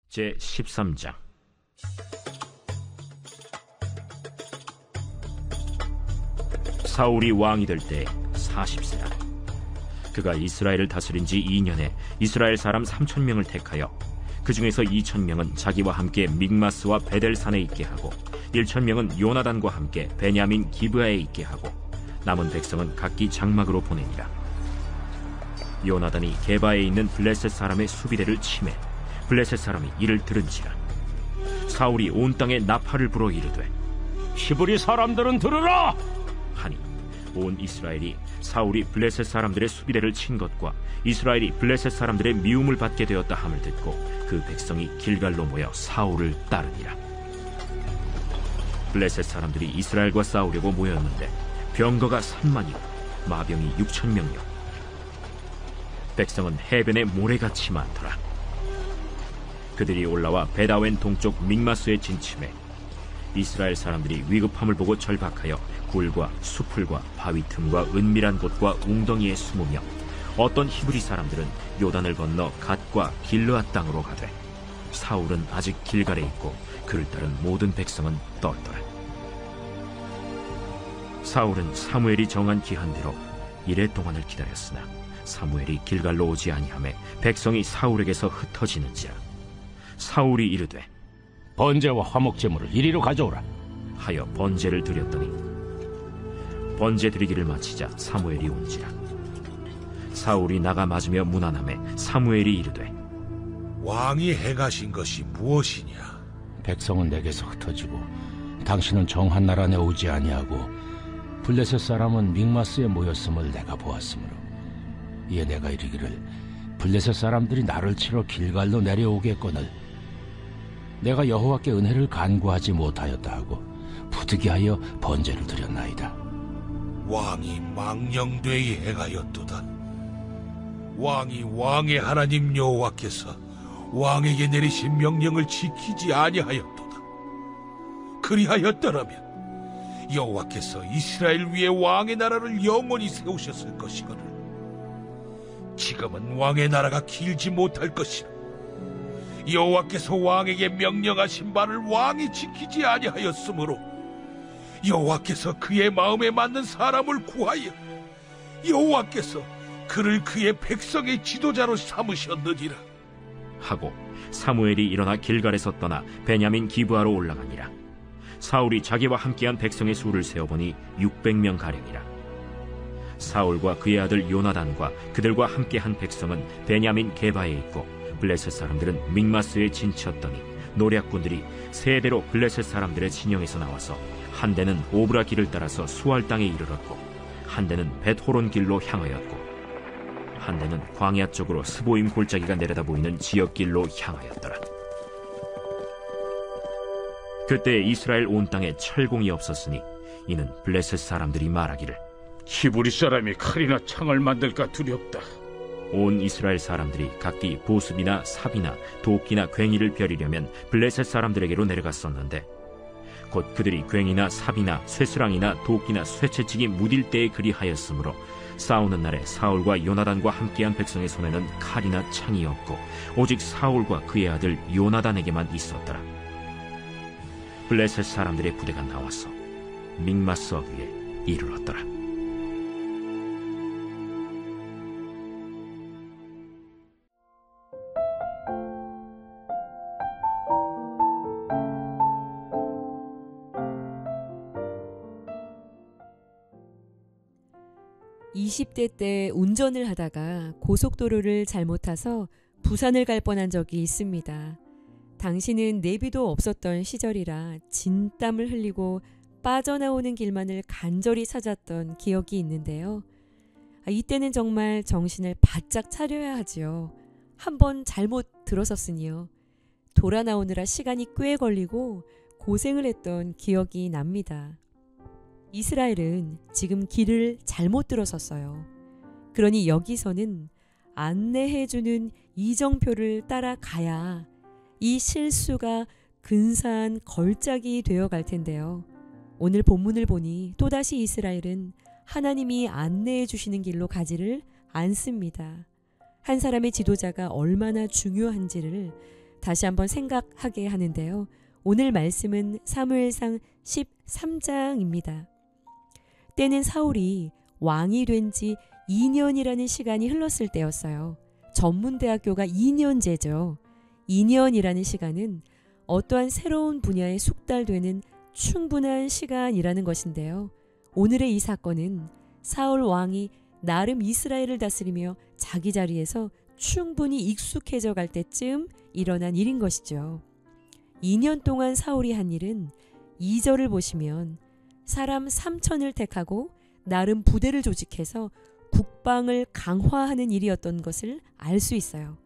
제13장. 사울이 왕이 될 때 40세라. 그가 이스라엘을 다스린 지 2년에 이스라엘 사람 3,000명을 택하여 그 중에서 2,000명은 자기와 함께 믹마스와 베델산에 있게 하고 1,000명은 요나단과 함께 베냐민 기브아에 있게 하고 남은 백성은 각기 장막으로 보내니라. 요나단이 게바에 있는 블레셋 사람의 수비대를 치매 블레셋 사람이 이를 들은지라. 사울이 온 땅에 나팔을 불어 이르되 히브리 사람들은 들으라 하니 온 이스라엘이 사울이 블레셋 사람들의 수비대를 친 것과 이스라엘이 블레셋 사람들의 미움을 받게 되었다 함을 듣고 그 백성이 길갈로 모여 사울을 따르니라. 블레셋 사람들이 이스라엘과 싸우려고 모였는데 병거가 3만이요 마병이 6,000명이요 백성은 해변에 모래같이 많더라. 그들이 올라와 베다웬 동쪽 믹마스에 진침해 이스라엘 사람들이 위급함을 보고 절박하여 굴과 수풀과 바위 틈과 은밀한 곳과 웅덩이에 숨으며 어떤 히브리 사람들은 요단을 건너 갓과 길르앗 땅으로 가되 사울은 아직 길갈에 있고 그를 따른 모든 백성은 떨더라. 사울은 사무엘이 정한 기한대로 이레 동안을 기다렸으나 사무엘이 길갈로 오지 아니하매 백성이 사울에게서 흩어지는지라. 사울이 이르되 번제와 화목제물을 이리로 가져오라 하여 번제를 드렸더니 번제 드리기를 마치자 사무엘이 온지라. 사울이 나가 맞으며 문안하매 사무엘이 이르되 왕이 행하신 것이 무엇이냐? 백성은 내게서 흩어지고 당신은 정한 나라 안에 오지 아니하고 블레셋 사람은 믹마스에 모였음을 내가 보았으므로 이에 내가 이르기를 블레셋 사람들이 나를 치러 길갈로 내려오겠거늘 내가 여호와께 은혜를 간구하지 못하였다 하고 부득이하여 번제를 드렸나이다. 왕이 망령되이 행하였도다. 왕이 왕의 하나님 여호와께서 왕에게 내리신 명령을 지키지 아니하였도다. 그리하였더라면 여호와께서 이스라엘 위에 왕의 나라를 영원히 세우셨을 것이거늘 지금은 왕의 나라가 길지 못할 것이라. 여호와께서 왕에게 명령하신 바를 왕이 지키지 아니하였으므로 여호와께서 그의 마음에 맞는 사람을 구하여 여호와께서 그를 그의 백성의 지도자로 삼으셨느니라 하고 사무엘이 일어나 길갈에서 떠나 베냐민 기브아로 올라가니라. 사울이 자기와 함께한 백성의 수를 세어보니 600명 가량이라. 사울과 그의 아들 요나단과 그들과 함께한 백성은 베냐민 게바에 있고 블레셋 사람들은 믹마스에 진쳤더니 노략군들이 세 대로 블레셋 사람들의 진영에서 나와서 한 대는 오브라 길을 따라서 수알 땅에 이르렀고 한 대는 벳호론 길로 향하였고 한 대는 광야 쪽으로 스보임 골짜기가 내려다 보이는 지역길로 향하였더라. 그때 이스라엘 온 땅에 철공이 없었으니 이는 블레셋 사람들이 말하기를 히브리 사람이 칼이나 창을 만들까 두렵다. 온 이스라엘 사람들이 각기 보습이나 삽이나 도끼나 괭이를 벼리려면 블레셋 사람들에게로 내려갔었는데 곧 그들이 괭이나 삽이나 쇠스랑이나 도끼나 쇠채찍이 무딜 때에 그리하였으므로 싸우는 날에 사울과 요나단과 함께한 백성의 손에는 칼이나 창이 없고 오직 사울과 그의 아들 요나단에게만 있었더라. 블레셋 사람들의 부대가 나와서 믹마스 어귀에 이르렀더라. (20대) 때 운전을 하다가 고속도로를 잘못 타서 부산을 갈 뻔한 적이 있습니다. 당시는 내비도 없었던 시절이라 진땀을 흘리고 빠져나오는 길만을 간절히 찾았던 기억이 있는데요. 이때는 정말 정신을 바짝 차려야 하지요. 한번 잘못 들어섰으니요. 돌아 나오느라 시간이 꽤 걸리고 고생을 했던 기억이 납니다. 이스라엘은 지금 길을 잘못 들어섰어요. 그러니 여기서는 안내해주는 이정표를 따라가야 이 실수가 근사한 걸작이 되어갈 텐데요. 오늘 본문을 보니 또다시 이스라엘은 하나님이 안내해 주시는 길로 가지를 않습니다. 한 사람의 지도자가 얼마나 중요한지를 다시 한번 생각하게 하는데요. 오늘 말씀은 사무엘상 13장입니다. 때는 사울이 왕이 된 지 2년이라는 시간이 흘렀을 때였어요. 전문대학교가 2년제죠. 2년이라는 시간은 어떠한 새로운 분야에 숙달되는 충분한 시간이라는 것인데요. 오늘의 이 사건은 사울 왕이 나름 이스라엘을 다스리며 자기 자리에서 충분히 익숙해져 갈 때쯤 일어난 일인 것이죠. 2년 동안 사울이 한 일은 2절을 보시면 사람 3,000을 택하고 나름 부대를 조직해서 국방을 강화하는 일이었던 것을 알 수 있어요.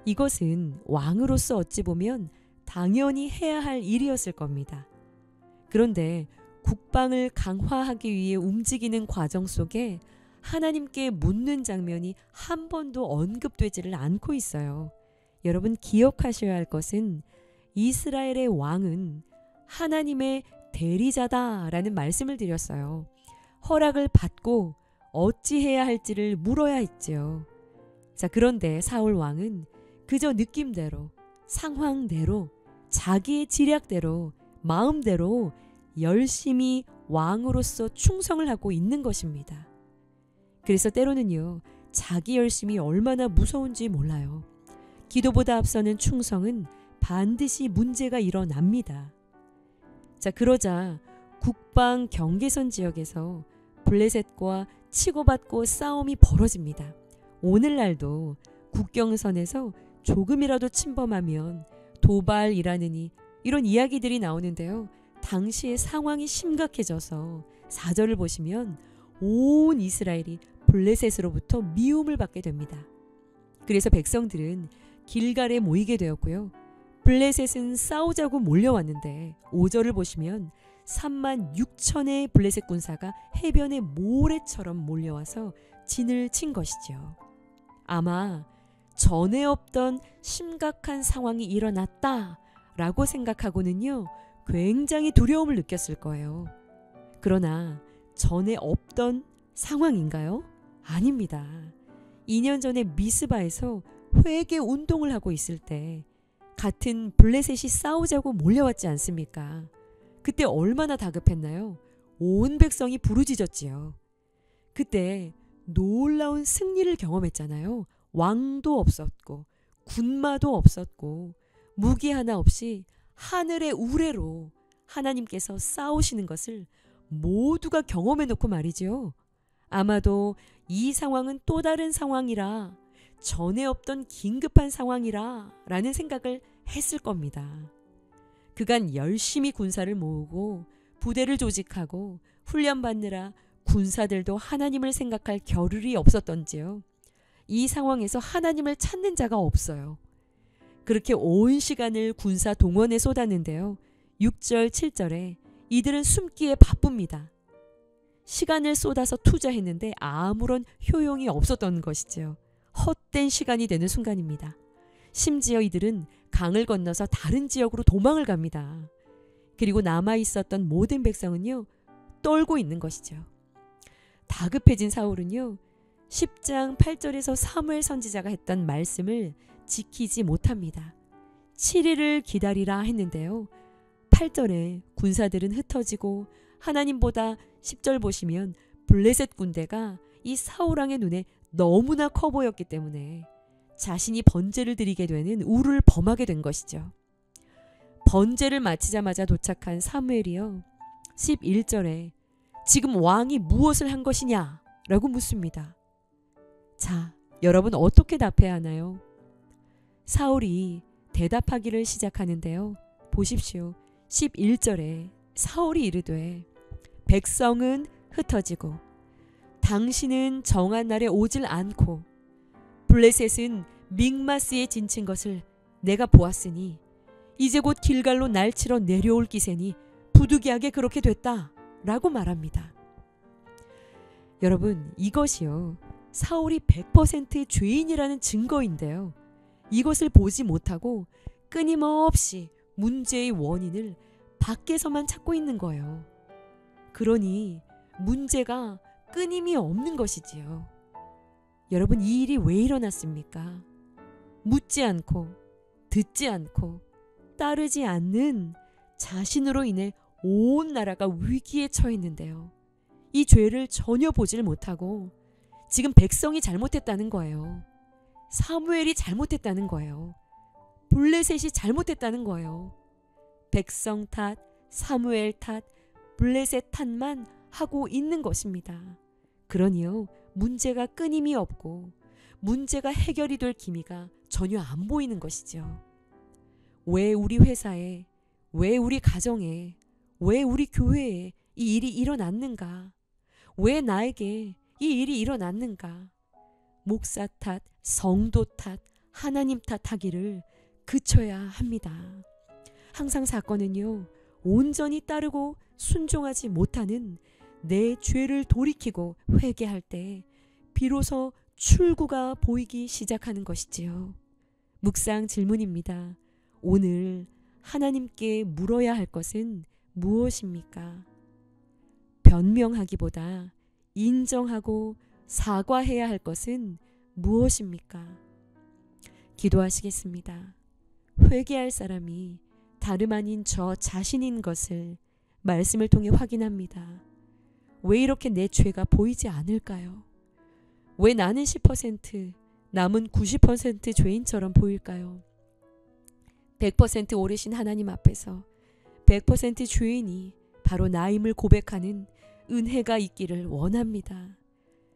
이것은 왕으로서 어찌 보면 당연히 해야 할 일이었을 겁니다. 그런데 국방을 강화하기 위해 움직이는 과정 속에 하나님께 묻는 장면이 한 번도 언급되지를 않고 있어요. 여러분 기억하셔야 할 것은 이스라엘의 왕은 하나님의 대리자다라는 말씀을 드렸어요. 허락을 받고 어찌해야 할지를 물어야 했지요. 자, 그런데 사울 왕은 그저 느낌대로, 상황대로, 자기의 지략대로, 마음대로 열심히 왕으로서 충성을 하고 있는 것입니다. 그래서 때로는요, 자기 열심이 얼마나 무서운지 몰라요. 기도보다 앞서는 충성은 반드시 문제가 일어납니다. 자, 그러자 국방 경계선 지역에서 블레셋과 치고받고 싸움이 벌어집니다. 오늘날도 국경선에서 조금이라도 침범하면 도발이라느니 이런 이야기들이 나오는데요. 당시의 상황이 심각해져서 4절을 보시면 온 이스라엘이 블레셋으로부터 미움을 받게 됩니다. 그래서 백성들은 길갈에 모이게 되었고요. 블레셋은 싸우자고 몰려왔는데 5절을 보시면 36,000의 블레셋 군사가 해변에 모래처럼 몰려와서 진을 친 것이죠. 아마 전에 없던 심각한 상황이 일어났다라고 생각하고는요, 굉장히 두려움을 느꼈을 거예요. 그러나 전에 없던 상황인가요? 아닙니다. 2년 전에 미스바에서 회개 운동을 하고 있을 때 같은 블레셋이 싸우자고 몰려왔지 않습니까? 그때 얼마나 다급했나요? 온 백성이 부르짖었지요. 그때 놀라운 승리를 경험했잖아요. 왕도 없었고 군마도 없었고 무기 하나 없이 하늘의 우레로 하나님께서 싸우시는 것을 모두가 경험해놓고 말이죠. 아마도 이 상황은 또 다른 상황이라, 전에 없던 긴급한 상황이라 라는 생각을 했을 겁니다. 그간 열심히 군사를 모으고 부대를 조직하고 훈련받느라 군사들도 하나님을 생각할 겨를이 없었던지요. 이 상황에서 하나님을 찾는 자가 없어요. 그렇게 온 시간을 군사 동원에 쏟았는데요. 6절, 7절에 이들은 숨기에 바쁩니다. 시간을 쏟아서 투자했는데 아무런 효용이 없었던 것이죠. 헛된 시간이 되는 순간입니다. 심지어 이들은 강을 건너서 다른 지역으로 도망을 갑니다. 그리고 남아있었던 모든 백성은요, 떨고 있는 것이죠. 다급해진 사울은요, 10장 8절에서 사무엘 선지자가 했던 말씀을 지키지 못합니다. 7일을 기다리라 했는데요. 8절에 군사들은 흩어지고 하나님보다 10절 보시면 블레셋 군대가 이 사울왕의 눈에 너무나 커 보였기 때문에 자신이 번제를 드리게 되는 우를 범하게 된 것이죠. 번제를 마치자마자 도착한 사무엘이요, 11절에 지금 왕이 무엇을 한 것이냐 라고 묻습니다. 자, 여러분 어떻게 답해야 하나요? 사울이 대답하기를 시작하는데요. 보십시오. 11절에 사울이 이르되 백성은 흩어지고 당신은 정한 날에 오질 않고 블레셋은 믹마스에 진친 것을 내가 보았으니 이제 곧 길갈로 날치러 내려올 기세니 부득이하게 그렇게 됐다 라고 말합니다. 여러분, 이것이요, 사울이 100% 죄인이라는 증거인데요. 이것을 보지 못하고 끊임없이 문제의 원인을 밖에서만 찾고 있는 거예요. 그러니 문제가 끊임이 없는 것이지요. 여러분, 이 일이 왜 일어났습니까? 묻지 않고 듣지 않고 따르지 않는 자신으로 인해 온 나라가 위기에 처했는데요. 이 죄를 전혀 보질 못하고 지금 백성이 잘못했다는 거예요. 사무엘이 잘못했다는 거예요. 블레셋이 잘못했다는 거예요. 백성 탓, 사무엘 탓, 블레셋 탓만 하고 있는 것입니다. 그러니요, 문제가 끊임이 없고 문제가 해결이 될 기미가 전혀 안 보이는 것이죠. 왜 우리 회사에, 왜 우리 가정에, 왜 우리 교회에 이 일이 일어났는가? 왜 나에게 이 일이 일어났는가? 목사 탓, 성도 탓, 하나님 탓하기를 그쳐야 합니다. 항상 사건은요, 온전히 따르고 순종하지 못하는 내 죄를 돌이키고 회개할 때 비로소 출구가 보이기 시작하는 것이지요. 묵상 질문입니다. 오늘 하나님께 물어야 할 것은 무엇입니까? 변명하기보다 인정하고 사과해야 할 것은 무엇입니까? 기도하시겠습니다. 회개할 사람이 다름 아닌 저 자신인 것을 말씀을 통해 확인합니다. 왜 이렇게 내 죄가 보이지 않을까요? 왜 나는 10%, 남은 90% 죄인처럼 보일까요? 100% 오르신 하나님 앞에서 100% 죄인이 바로 나임을 고백하는 은혜가 있기를 원합니다.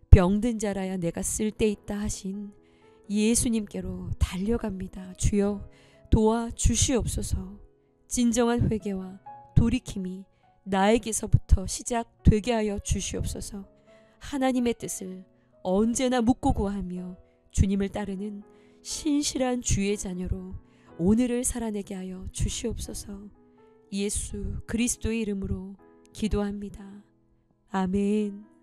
병든 자라야 내가 쓸데있다 하신 예수님께로 달려갑니다. 주여 도와주시옵소서. 진정한 회개와 돌이킴이 나에게서부터 시작되게 하여 주시옵소서. 하나님의 뜻을 언제나 묻고 구하며 주님을 따르는 신실한 주의 자녀로 오늘을 살아내게 하여 주시옵소서. 예수 그리스도의 이름으로 기도합니다. 아멘.